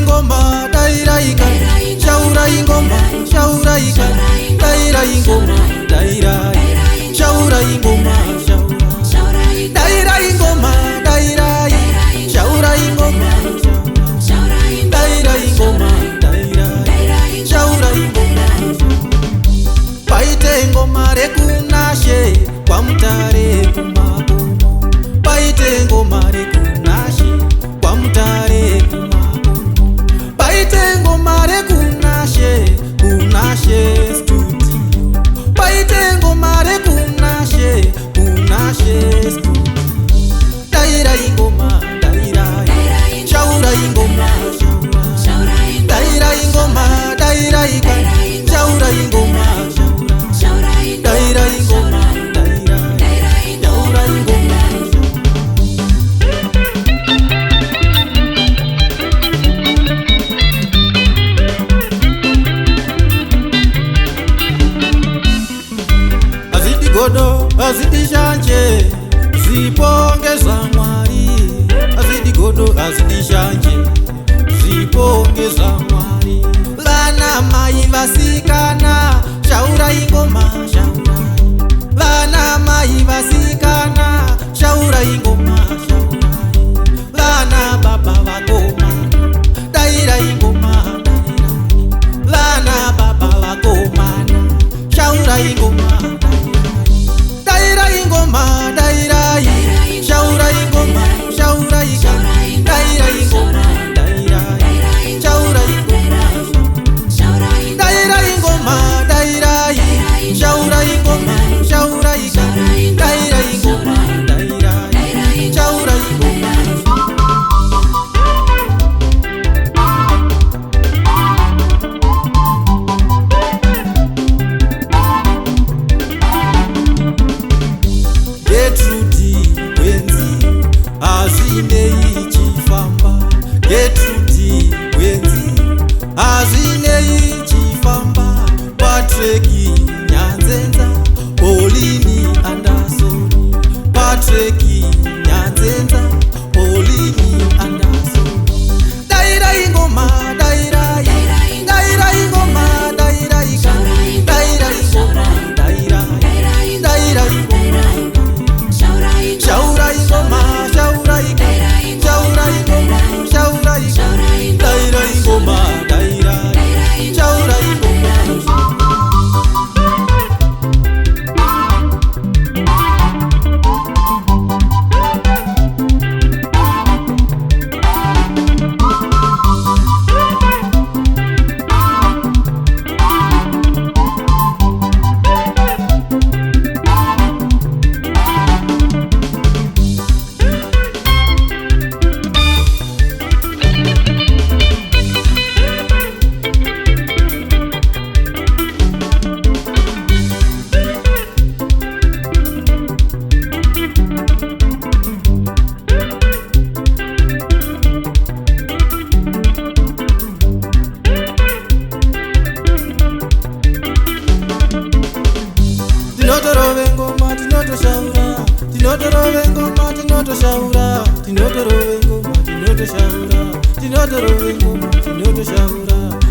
ingoma dairaika, shaura ingoma, shauraika, daira ingoma, dairai, shaura ingoma, shaura, daira ingoma, dairai, shaura ingoma, daira ingoma, dairai, shaura ingoma. Paite ngoma rekunashe kwa mtare kumagomo, paite ngoma rekunashe kwa mtare kumagomo, paite ngoma rekunashe kunashe studio, paite ngoma rekunashe kunashe studio, daira ingoma, daira, shaura ingoma, shaura, daira ingoma, daira ika, shaura ingoma, daira ingoma, daira, shaura ingoma. Azidi godo, azidi shanje, zipongeza Mwari. Azidi godo, azidi shanje, zipongeza Mwari. Vana mai vasikana, shaura ingoma, shaura. Vana mai vasikana, shaura ingoma, shaura. Vana baba vakomana, daira ingoma, daira. Vana baba vakomana, shaura ingoma, daira ingoma, daira, shaura ingoma, shaura ika, daira ingoma, daira, shaura ingoma, daira ingoma, daira, shaura ingoma, shaura ika, daira ingoma, daira, shaura ingoma. Getrude wenzi azinei chifamba, Getrude wenzi azinei chifamba, Patrick Nyanzenza, Pauline Anderson, Patrick Nyanzenza, Pauline Anderson, daira ingoma, daira, daira ingoma, daira ika, daira ingoma, daira, daira ingoma, shaura ingoma, shaura ika, shaura ingoma, shaura ika, daira ingoma, daira, shaura ingoma. Tinotorove ngoma, tinotoshaura, tinotorove ngoma, tinotoshaura, tinotorove ngoma, tinotoshaura, tinotorove ngoma, tinotoshaura.